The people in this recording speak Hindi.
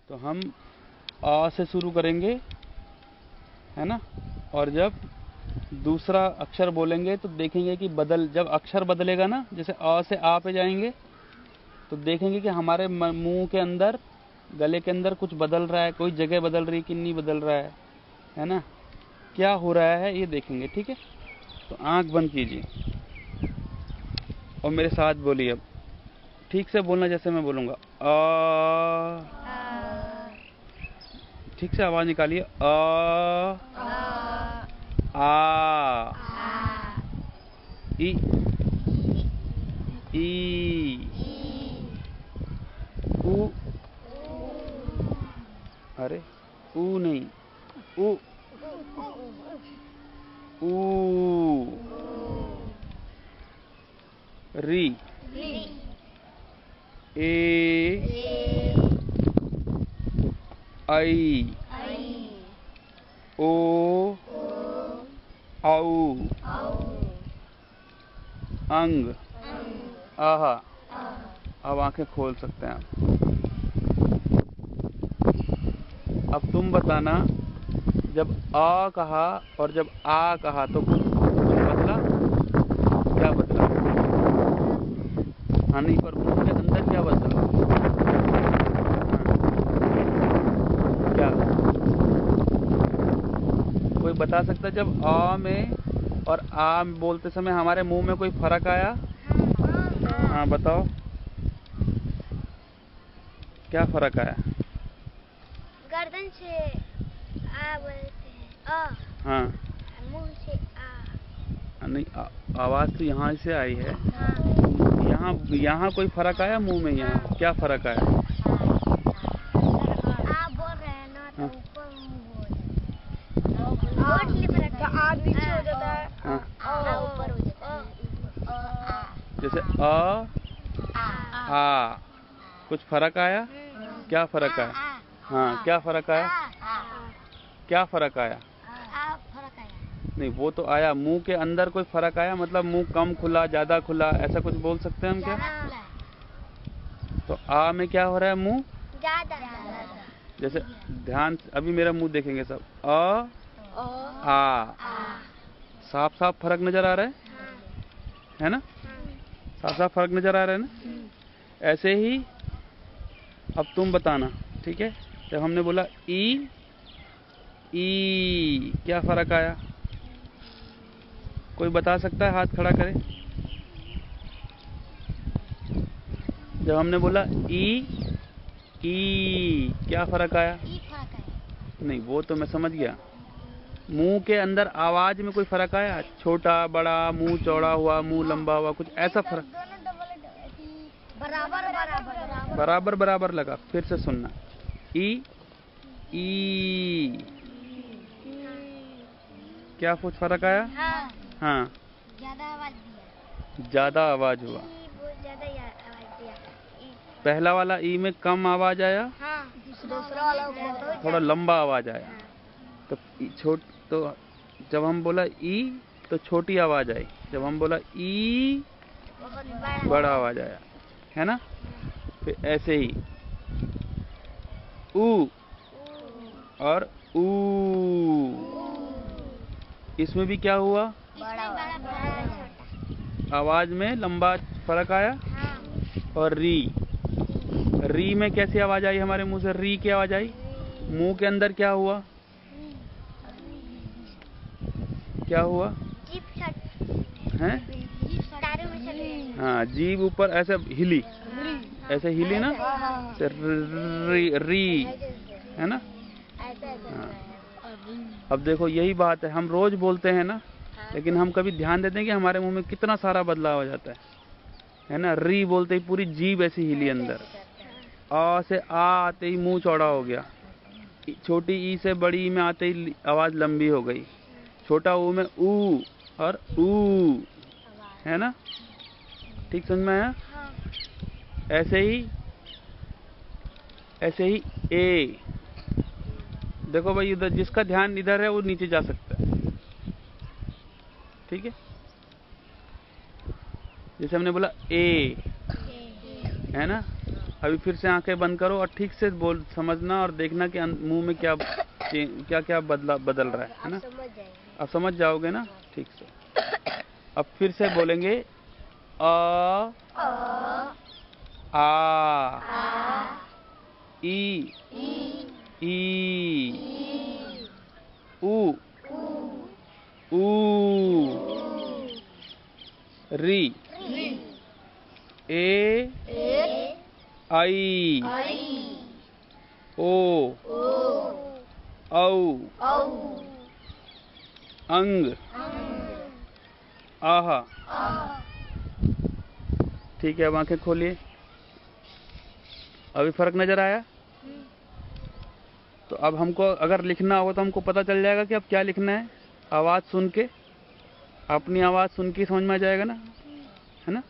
तो हम आ से शुरू करेंगे, है ना। और जब दूसरा अक्षर बोलेंगे तो देखेंगे कि जब अक्षर बदलेगा ना, जैसे अ से आ पे जाएंगे तो देखेंगे कि हमारे मुंह के अंदर, गले के अंदर कुछ बदल रहा है, कोई जगह बदल रही है कि नहीं बदल रहा है ना। क्या हो रहा है ये देखेंगे, ठीक है। तो आंख बंद कीजिए और मेरे साथ बोलिए। अब ठीक से बोलना जैसे मैं बोलूंगा। ठीक से आवाज निकालिए। आ ई ई उ, अरे ऊ नहीं, उ ऊ, री ए आई ओ औ अंग आहा। अब आंखें खोल सकते हैं आप। अब तुम बताना, जब आ कहा और जब आ कहा तो कुछ बदला? क्या बदला? हाँ नहीं, पर मुंह के अंदर क्या बदला? क्या कोई बता सकता है? जब आ में और आ बोलते समय हमारे मुंह में कोई फर्क आया? हाँ बताओ, क्या फर्क आया? गर्दन से आ बोलते हैं आ। हाँ, मुंह से आ। नहीं, आवाज तो यहाँ से आई है। हाँ। यहाँ कोई फर्क आया मुंह में? यहाँ क्या फर्क आया? आ बोल रहे हैं ना तो ऊपर मुंह बोल रहे हैं। आ नीचे हो जाता है, आ ऊपर हो जाता है। जैसे आ कुछ फर्क आया? क्या फर्क आया? हाँ, क्या फर्क आया? क्या फर्क आया? फर्क आया नहीं, वो तो आया। मुंह के अंदर कोई फर्क आया? मतलब मुंह कम खुला, ज्यादा खुला, ऐसा कुछ बोल सकते हैं हम क्या? तो आ में क्या हो रहा है? मुंह ज्यादा। जैसे ध्यान अभी मेरा मुंह देखेंगे सब। आ साफ साफ फर्क नजर आ रहा है ना? साफ साफ फर्क नजर आ रहा है ना? ऐसे ही अब तुम बताना, ठीक है। जब हमने बोला ई, क्या फर्क आया? कोई बता सकता है? हाथ खड़ा करे। जब हमने बोला ई, क्या फर्क आया? नहीं, वो तो मैं समझ गया। मुंह के अंदर आवाज में कोई फर्क आया? छोटा बड़ा, मुंह चौड़ा हुआ, मुंह लंबा हुआ, कुछ ऐसा फर्क? बराबर बराबर लगा। फिर से सुनना। ई क्या कुछ फर्क आया? हाँ, ज्यादा आवाज हुआ। पहला वाला ई में कम आवाज आया, दूसरा वाला थोड़ा लंबा आवाज आया। तो जब हम बोला ई तो छोटी आवाज आई, जब हम बोला ई बड़ा आवाज आया, है ना। फिर ऐसे ही ऊ और ऊ, इसमें भी क्या हुआ? आवाज में लंबा फर्क आया। और री में कैसी आवाज आई हमारे मुंह से? री की आवाज आई। मुंह के अंदर क्या हुआ? क्या हुआ हैं? हाँ, जीभ ऊपर ऐसे हिली, ऐसे हिली ना, री है ना। हाँ, अब देखो यही बात है, हम रोज बोलते हैं ना, लेकिन हम कभी ध्यान देते हैं कि हमारे मुंह में कितना सारा बदलाव हो जाता है ना। री बोलते ही पूरी जीभ ऐसी हिली अंदर। आ से आ आते ही मुंह चौड़ा हो गया। छोटी ई से बड़ी ई में आते ही आवाज लंबी हो गई। छोटा ऊ में ऊ और ऊ, है ना। ठीक समझ में आया? ऐसे ही ए। देखो भाई, इधर जिसका ध्यान इधर है वो नीचे जा सकता है, ठीक है। जैसे हमने बोला ए, है ना। अभी फिर से आंखें बंद करो और ठीक से बोल समझना और देखना कि मुंह में क्या क्या क्या बदल रहा है ना। समझ जाएंगे। अब समझ जाओगे ना ठीक से। अब फिर से बोलेंगे आ ई ऊ री ए आई ओ औ अंग आह। ठीक है, अब आंखें खोलिए। अभी फर्क नजर आया? तो अब हमको अगर लिखना होगा तो हमको पता चल जाएगा कि अब क्या लिखना है। आवाज सुन के, अपनी आवाज सुन के समझ में आ जाएगा ना, है ना।